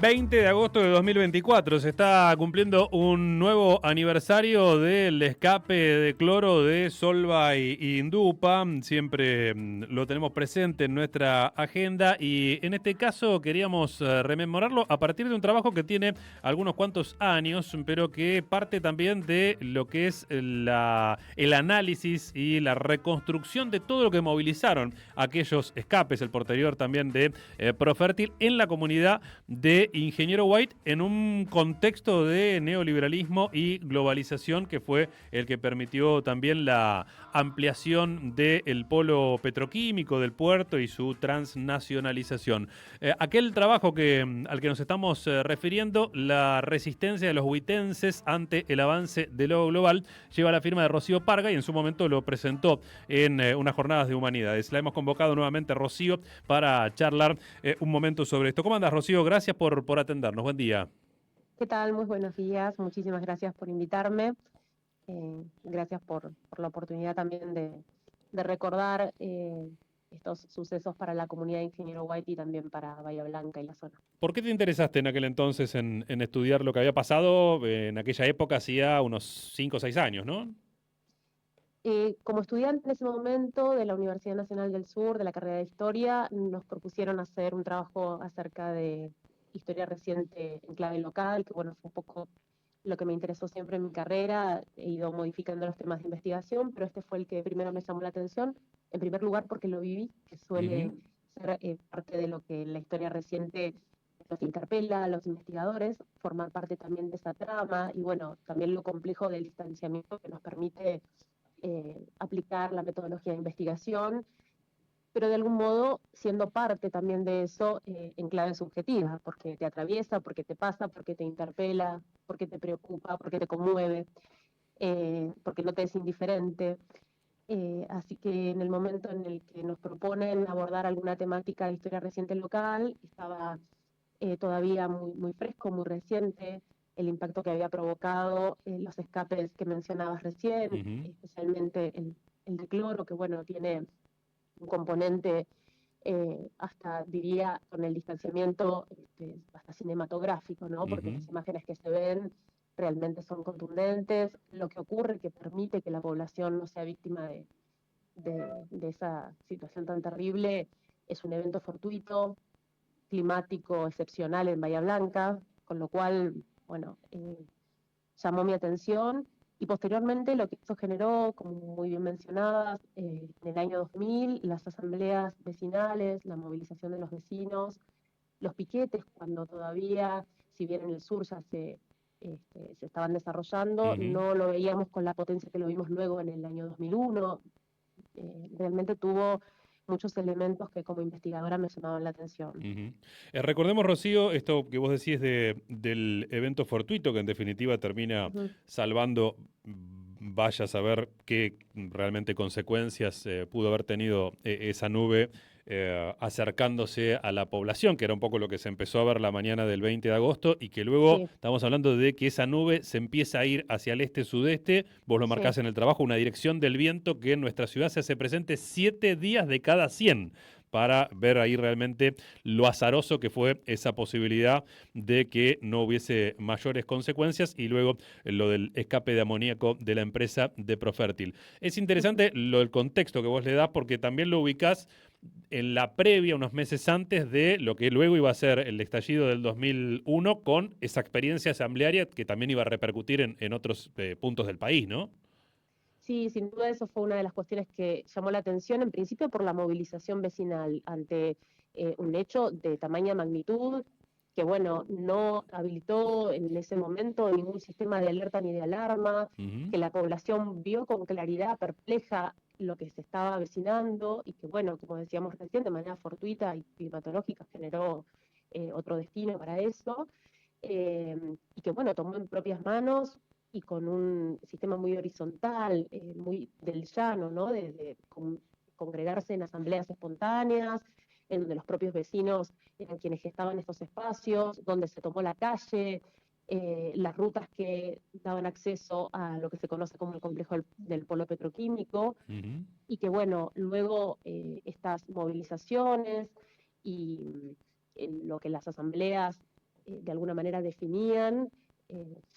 20 de agosto de 2024 se está cumpliendo un nuevo aniversario del escape de cloro de Solva y Indupa. Siempre lo tenemos presente en nuestra agenda y en este caso queríamos rememorarlo a partir de un trabajo que tiene algunos cuantos años, pero que parte también de lo que es el análisis y la reconstrucción de todo lo que movilizaron aquellos escapes, el posterior también de Profértil en la comunidad de Ingeniero White en un contexto de neoliberalismo y globalización que fue el que permitió también la ampliación del polo petroquímico del puerto y su transnacionalización. Aquel trabajo al que nos estamos refiriendo, la resistencia de los huitenses ante el avance de lo global, lleva la firma de Rocío Parga y en su momento lo presentó en unas jornadas de humanidades. La hemos convocado nuevamente, Rocío, para charlar un momento sobre esto. ¿Cómo andas, Rocío? Gracias por atendernos. Buen día. ¿Qué tal? Muy buenos días. Muchísimas gracias por invitarme. Gracias por la oportunidad también de recordar estos sucesos para la comunidad de Ingeniero White y también para Bahía Blanca y la zona. ¿Por qué te interesaste en aquel entonces en estudiar lo que había pasado en aquella época, hacía unos 5 o 6 años, ¿no? Como estudiante en ese momento de la Universidad Nacional del Sur, de la carrera de Historia, nos propusieron hacer un trabajo acerca de historia reciente en clave local, que bueno, fue un poco lo que me interesó siempre en mi carrera. He ido modificando los temas de investigación, pero este fue el que primero me llamó la atención, en primer lugar porque lo viví, que suele Ujú. ser parte de lo que la historia reciente los interpela a los investigadores, formar parte también de esa trama, y bueno, también lo complejo del distanciamiento que nos permite aplicar la metodología de investigación, pero de algún modo siendo parte también de eso en clave subjetiva, porque te atraviesa, porque te pasa, porque te interpela, porque te preocupa, porque te conmueve, porque no te es indiferente. Así que en el momento en el que nos proponen abordar alguna temática de historia reciente local, estaba todavía muy fresco, muy reciente, el impacto que había provocado los escapes que mencionabas recién, Ujú. especialmente el de cloro, que bueno, tiene un componente hasta diría con el distanciamiento hasta cinematográfico, ¿no? Porque Ujú. las imágenes que se ven realmente son contundentes, lo que ocurre que permite que la población no sea víctima de esa situación tan terrible es un evento fortuito, climático excepcional en Bahía Blanca, con lo cual, bueno, llamó mi atención. Y posteriormente lo que eso generó, como muy bien mencionadas, en el año 2000, las asambleas vecinales, la movilización de los vecinos, los piquetes, cuando todavía, si bien en el sur ya se estaban desarrollando, Ujú. no lo veíamos con la potencia que lo vimos luego en el año 2001. Realmente tuvo muchos elementos que como investigadora me llamaban la atención. Ujú. Recordemos, Rocío, esto que vos decís del evento fortuito, que en definitiva termina Ujú. salvando, vaya a saber qué realmente consecuencias pudo haber tenido esa nube acercándose a la población, que era un poco lo que se empezó a ver la mañana del 20 de agosto, y que luego Sí, estamos hablando de que esa nube se empieza a ir hacia el este-sudeste, vos lo sí. marcás en el trabajo, una dirección del viento que en nuestra ciudad se hace presente 7 días de cada 100 para ver ahí realmente lo azaroso que fue esa posibilidad de que no hubiese mayores consecuencias y luego lo del escape de amoníaco de la empresa de Profértil. Es Ujú. interesante lo del contexto que vos le das porque también lo ubicás en la previa, unos meses antes de lo que luego iba a ser el estallido del 2001 con esa experiencia asamblearia que también iba a repercutir en otros puntos del país, ¿no? Sí, sin duda eso fue una de las cuestiones que llamó la atención, en principio por la movilización vecinal ante un hecho de tamaña magnitud que, bueno, no habilitó en ese momento ningún sistema de alerta ni de alarma, Ujú. que la población vio con claridad, perpleja, lo que se estaba avecinando y que, bueno, como decíamos recién, de manera fortuita y climatológica generó otro destino para eso. Y que, bueno, tomó en propias manos y con un sistema muy horizontal, muy del llano, ¿no? Congregarse en asambleas espontáneas, en donde los propios vecinos eran quienes gestaban estos espacios, donde se tomó la calle, las rutas que daban acceso a lo que se conoce como el complejo del polo petroquímico, Ujú. y que bueno, luego estas movilizaciones y lo que las asambleas de alguna manera definían,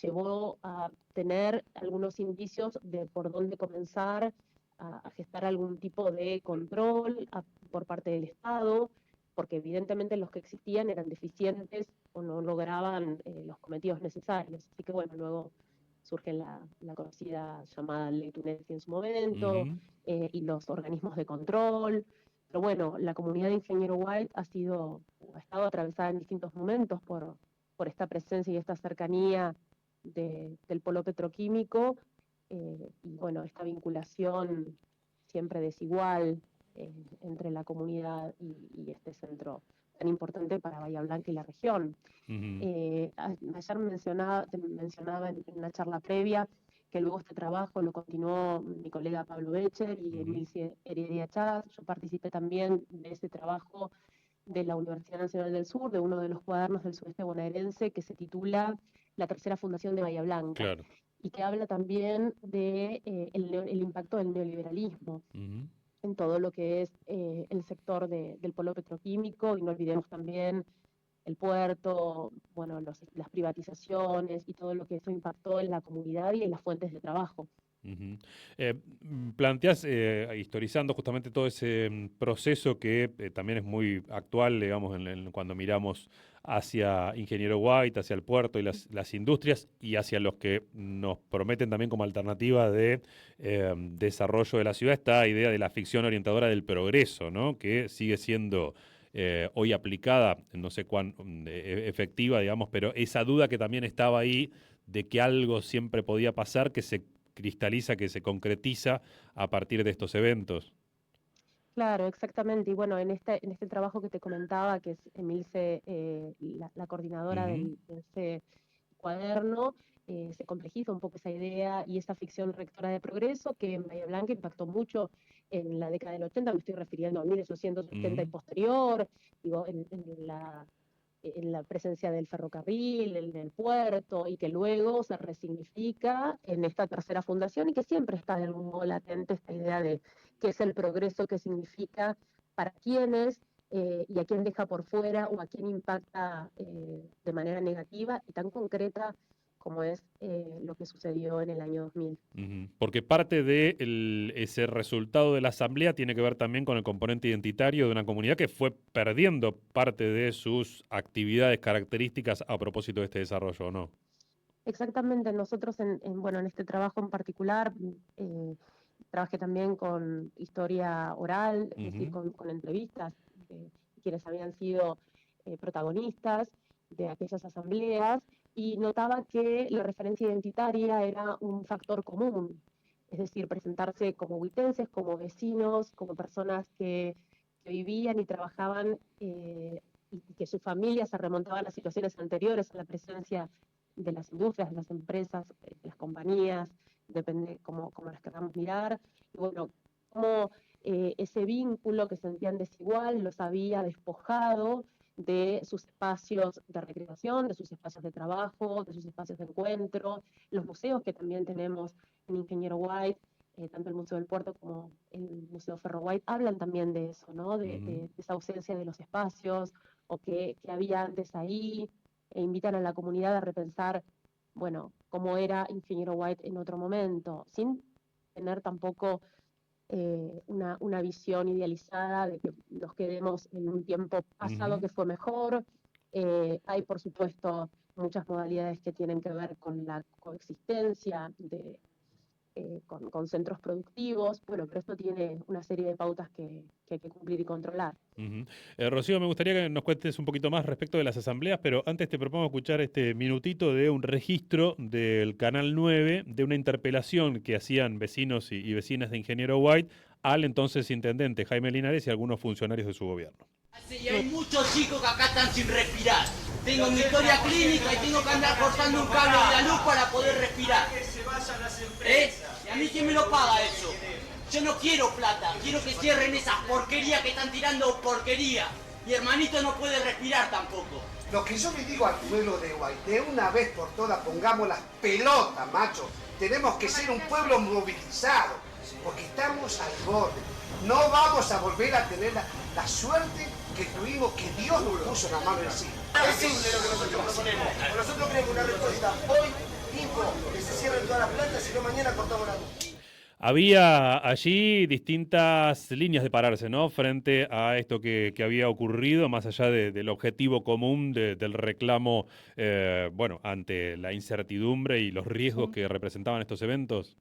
llevó a tener algunos indicios de por dónde comenzar a gestar algún tipo de control por parte del Estado, porque evidentemente los que existían eran deficientes o no lograban los cometidos necesarios. Así que bueno, luego surge la conocida llamada Ley Tunesi en su momento, y los organismos de control. Pero bueno, la comunidad de Ingeniero White ha estado atravesada en distintos momentos por esta presencia y esta cercanía del polo petroquímico, y bueno, esta vinculación siempre desigual entre la comunidad y este centro tan importante para Bahía Blanca y la región. Ayer te mencionaba en una charla previa que luego este trabajo lo continuó mi colega Pablo Becher y Emilce Heredia Chávez. Yo participé también de ese trabajo de la Universidad Nacional del Sur, de uno de los cuadernos del sudeste bonaerense que se titula La tercera fundación de Bahía Blanca, claro. y que habla también de el impacto del neoliberalismo en todo lo que es el sector del polo petroquímico, y no olvidemos también el puerto, bueno, las privatizaciones y todo lo que eso impactó en la comunidad y en las fuentes de trabajo. Planteás, historizando justamente todo ese proceso que también es muy actual, digamos, cuando miramos hacia Ingeniero White, hacia el puerto y las industrias, y hacia los que nos prometen también como alternativa de desarrollo de la ciudad, esta idea de la ficción orientadora del progreso, ¿no? Que sigue siendo hoy aplicada, no sé cuán efectiva, digamos, pero esa duda que también estaba ahí de que algo siempre podía pasar, que se cristaliza, que se concretiza a partir de estos eventos. Claro, exactamente. Y bueno, en este trabajo que te comentaba, que es Emilce, la coordinadora de ese cuaderno, se complejiza un poco esa idea y esa ficción rectora de progreso que en Bahía Blanca impactó mucho en la década del 80, me estoy refiriendo a 1870 y posterior, digo, en la presencia del ferrocarril, en el puerto, y que luego se resignifica en esta tercera fundación, y que siempre está de algún modo latente esta idea de qué es el progreso, qué significa, para quiénes, y a quién deja por fuera o a quién impacta de manera negativa y tan concreta como es lo que sucedió en el año 2000. Porque parte de ese resultado de la asamblea tiene que ver también con el componente identitario de una comunidad que fue perdiendo parte de sus actividades características a propósito de este desarrollo, ¿o no? Exactamente, nosotros bueno, en este trabajo en particular trabajé también con historia oral, es decir, con entrevistas de quienes habían sido protagonistas de aquellas asambleas, y notaba que la referencia identitaria era un factor común, es decir, presentarse como huitenses, como vecinos, como personas que vivían y trabajaban, y que sus familias se remontaban a situaciones anteriores a la presencia de las industrias, de las empresas, de las compañías, depende cómo las queramos mirar. Y bueno, cómo ese vínculo que sentían desigual los había despojado de sus espacios de recreación, de sus espacios de trabajo, de sus espacios de encuentro. Los museos que también tenemos en Ingeniero White, tanto el Museo del Puerto como el Museo Ferro White, hablan también de eso, ¿no? De esa ausencia de los espacios, o que había antes ahí, e invitan a la comunidad a repensar, bueno, cómo era Ingeniero White en otro momento, sin tener tampoco una visión idealizada de que nos quedemos en un tiempo pasado que fue mejor. Hay, por supuesto, muchas modalidades que tienen que ver con la coexistencia con centros productivos, bueno, pero esto tiene una serie de pautas que hay que cumplir y controlar. Rocío, me gustaría que nos cuentes un poquito más respecto de las asambleas, pero antes te propongo escuchar este minutito de un registro del Canal 9 de una interpelación que hacían vecinos y vecinas de Ingeniero White al entonces intendente Jaime Linares y algunos funcionarios de su gobierno. Y hay muchos chicos que acá están sin respirar. Tengo mi historia clínica y tengo que andar cortando un cable de la luz para poder respirar. ¿Y a mí quién me lo paga eso? Yo no quiero plata, quiero que cierren esas porquerías que están tirando porquería. Mi hermanito no puede respirar tampoco. Lo que yo le digo al pueblo de White, de una vez por todas pongamos las pelotas, macho. Tenemos que ser un pueblo movilizado, porque estamos al borde. No vamos a volver a tener la suerte que tuvimos, que Dios nos puso en la mano encima. Es simple lo que nosotros proponemos. Nosotros queremos una respuesta hoy mismo, que se cierren todas las plantas y no mañana cortamos la luz. Había allí distintas líneas de pararse, ¿no? Frente a esto que había ocurrido, más allá del objetivo común del reclamo, bueno, ante la incertidumbre y los riesgos que representaban estos eventos.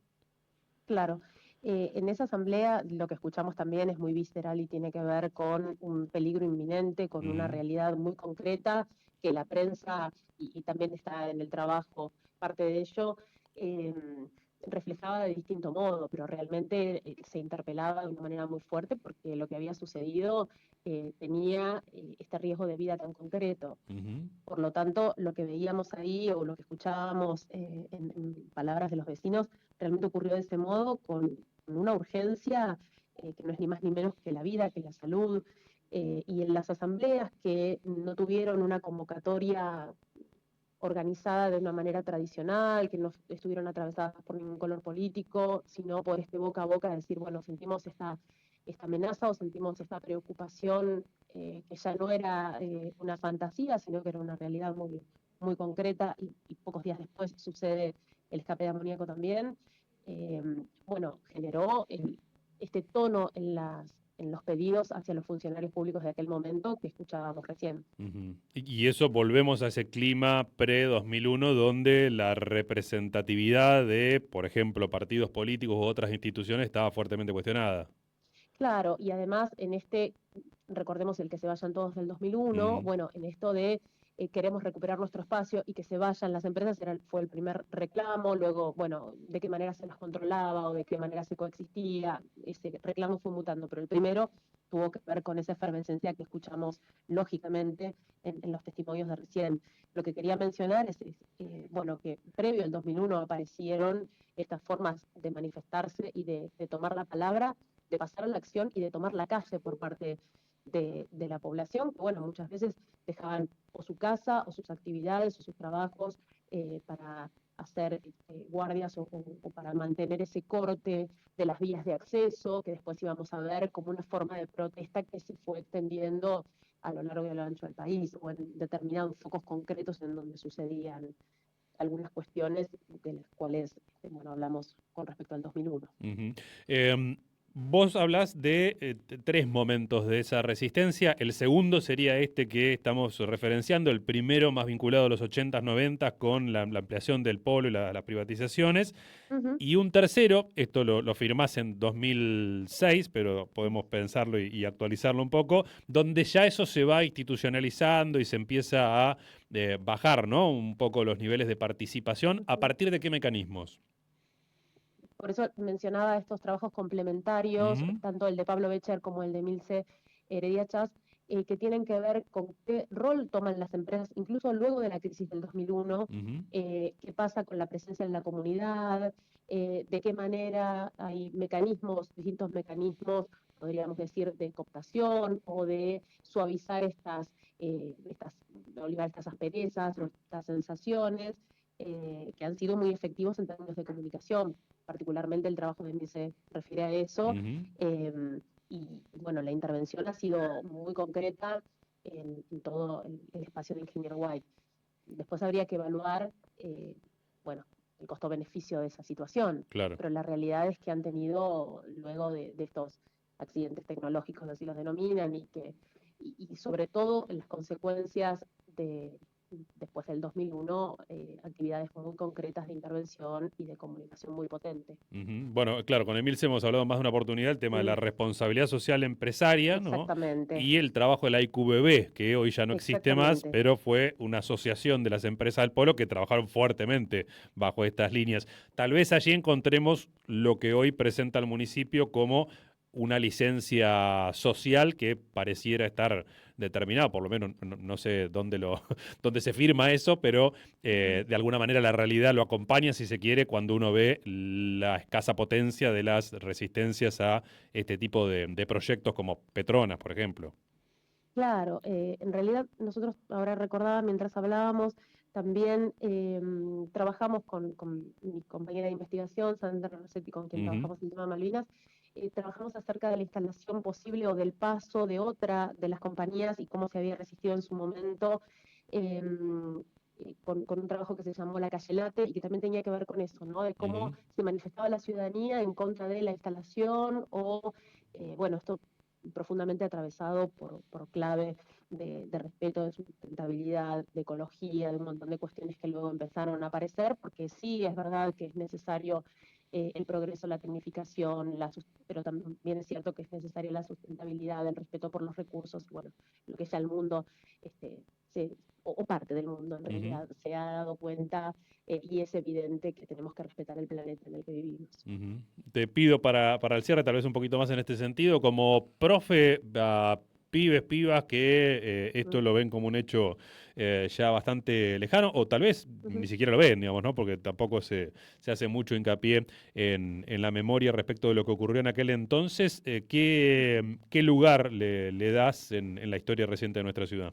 Claro. En esa asamblea lo que escuchamos también es muy visceral y tiene que ver con un peligro inminente, con una realidad muy concreta, que la prensa, y también está en el trabajo parte de ello, reflejaba de distinto modo, pero realmente se interpelaba de una manera muy fuerte porque lo que había sucedido tenía este riesgo de vida tan concreto. Por lo tanto, lo que veíamos ahí o lo que escuchábamos en palabras de los vecinos realmente ocurrió de ese modo con una urgencia que no es ni más ni menos que la vida, que la salud, y en las asambleas que no tuvieron una convocatoria organizada de una manera tradicional, que no estuvieron atravesadas por ningún color político, sino por este boca a boca de decir, bueno, sentimos esta amenaza o sentimos esta preocupación que ya no era una fantasía, sino que era una realidad muy, muy concreta, y pocos días después sucede el escape de amoníaco también. Bueno, generó este tono en los pedidos hacia los funcionarios públicos de aquel momento que escuchábamos recién. Y eso volvemos a ese clima pre-2001 donde la representatividad de, por ejemplo, partidos políticos u otras instituciones estaba fuertemente cuestionada. Claro, y además recordemos el que se vayan todos del 2001, bueno, en esto de queremos recuperar nuestro espacio y que se vayan las empresas fue el primer reclamo, luego, bueno, de qué manera se las controlaba o de qué manera se coexistía, ese reclamo fue mutando, pero el primero tuvo que ver con esa efervescencia que escuchamos lógicamente en los testimonios de recién. Lo que quería mencionar es bueno, que previo al 2001 aparecieron estas formas de manifestarse y de tomar la palabra, de pasar a la acción y de tomar la calle por parte de la población, que bueno, muchas veces dejaban o su casa o sus actividades o sus trabajos para hacer guardias o para mantener ese corte de las vías de acceso, que después íbamos a ver como una forma de protesta que se fue extendiendo a lo largo y a lo ancho del país, o en determinados focos concretos en donde sucedían algunas cuestiones de las cuales bueno, hablamos con respecto al 2001. Vos hablás de 3 momentos de esa resistencia. El segundo sería este que estamos referenciando, el primero más vinculado a los 80s, 90s con la ampliación del polo y las privatizaciones. Y un tercero, esto lo firmás en 2006, pero podemos pensarlo y actualizarlo un poco, donde ya eso se va institucionalizando y se empieza a bajar, ¿no? Un poco los niveles de participación. ¿A partir de qué mecanismos? Por eso mencionaba estos trabajos complementarios, tanto el de Pablo Becher como el de Milce Heredia Chas, que tienen que ver con qué rol toman las empresas, incluso luego de la crisis del 2001, qué pasa con la presencia en la comunidad, de qué manera hay distintos mecanismos, podríamos decir, de cooptación o de suavizar estas asperezas o estas sensaciones, que han sido muy efectivos en términos de comunicación. Particularmente el trabajo de mí se refiere a eso, y bueno, la intervención ha sido muy concreta en todo el espacio de Ingeniero White. Después habría que evaluar, bueno, el costo-beneficio de esa situación, Claro. pero la realidad es que han tenido, luego de estos accidentes tecnológicos, así los denominan, y sobre todo las consecuencias después del 2001, actividades muy concretas de intervención y de comunicación muy potente. Bueno, claro, con Emilce hemos hablado más de una oportunidad, el tema de la responsabilidad social empresaria, ¿no? Exactamente. Y el trabajo de la IQBB, que hoy ya no existe más, pero fue una asociación de las empresas del polo que trabajaron fuertemente bajo estas líneas. Tal vez allí encontremos lo que hoy presenta el municipio como una licencia social que pareciera estar determinada, por lo menos no sé dónde se firma eso, pero de alguna manera la realidad lo acompaña, si se quiere, cuando uno ve la escasa potencia de las resistencias a este tipo de proyectos como Petronas, por ejemplo. Claro, en realidad nosotros, ahora recordaba mientras hablábamos, también trabajamos con mi compañera de investigación, Sandra Rossetti, con quien trabajamos en el tema de Malvinas, trabajamos acerca de la instalación posible o del paso de otra de las compañías y cómo se había resistido en su momento, con un trabajo que se llamó La Calle Late y que también tenía que ver con eso, ¿no? De cómo se manifestaba la ciudadanía en contra de la instalación o, bueno, esto profundamente atravesado por clave de respeto, de sustentabilidad, de ecología, de un montón de cuestiones que luego empezaron a aparecer, porque sí es verdad que es necesario el progreso, la tecnificación, pero también es cierto que es necesaria la sustentabilidad, el respeto por los recursos, bueno, lo que ya el mundo, o parte del mundo en realidad, se ha dado cuenta y es evidente que tenemos que respetar el planeta en el que vivimos. Te pido para el cierre, tal vez un poquito más en este sentido, como profe a pibes, pibas que esto lo ven como un hecho ya bastante lejano, o tal vez ni siquiera lo ven, digamos, ¿no? Porque tampoco se hace mucho hincapié en la memoria respecto de lo que ocurrió en aquel entonces. ¿Qué lugar le das en la historia reciente de nuestra ciudad?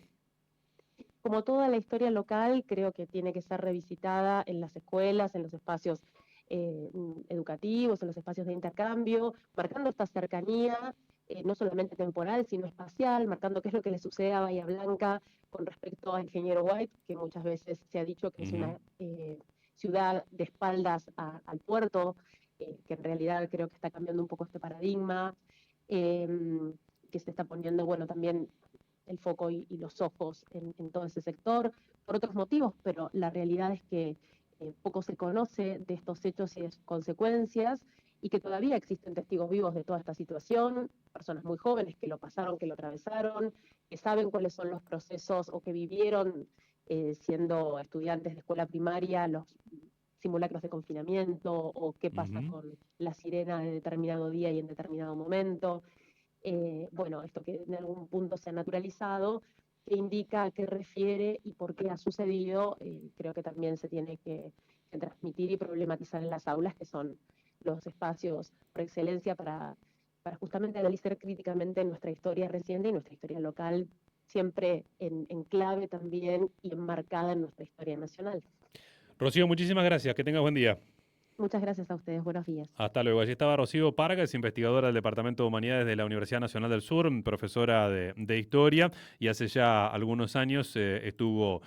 Como toda la historia local, creo que tiene que ser revisitada en las escuelas, en los espacios educativos, en los espacios de intercambio, marcando esta cercanía, no solamente temporal, sino espacial, marcando qué es lo que le sucede a Bahía Blanca con respecto a Ingeniero White, que muchas veces se ha dicho que es una ciudad de espaldas al puerto, que en realidad creo que está cambiando un poco este paradigma, que se está poniendo, bueno, también el foco y los ojos en todo ese sector, por otros motivos, pero la realidad es que poco se conoce de estos hechos y de sus consecuencias, y que todavía existen testigos vivos de toda esta situación, personas muy jóvenes que lo pasaron, que lo atravesaron, que saben cuáles son los procesos o que vivieron siendo estudiantes de escuela primaria, los simulacros de confinamiento, o qué pasa con la sirena de determinado día y en determinado momento. Bueno, esto que en algún punto se ha naturalizado, que indica a qué refiere y por qué ha sucedido, creo que también se tiene que transmitir y problematizar en las aulas, que son los espacios por excelencia para justamente analizar críticamente nuestra historia reciente y nuestra historia local, siempre en clave también y enmarcada en nuestra historia nacional. Rocío, muchísimas gracias. Que tengas buen día. Muchas gracias a ustedes. Buenos días. Hasta luego. Allí estaba Rocío Pargas, investigadora del Departamento de Humanidades de la Universidad Nacional del Sur, profesora de Historia, y hace ya algunos años estuvo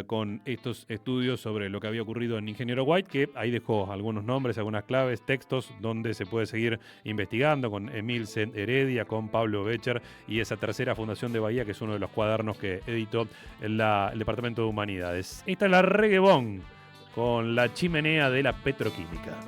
con estos estudios sobre lo que había ocurrido en Ingeniero White, que ahí dejó algunos nombres, algunas claves, textos donde se puede seguir investigando con Emilce Heredia, con Pablo Becher y esa tercera fundación de Bahía, que es uno de los cuadernos que editó el Departamento de Humanidades. Esta es la Reggae Bong, con La Chimenea de la Petroquímica.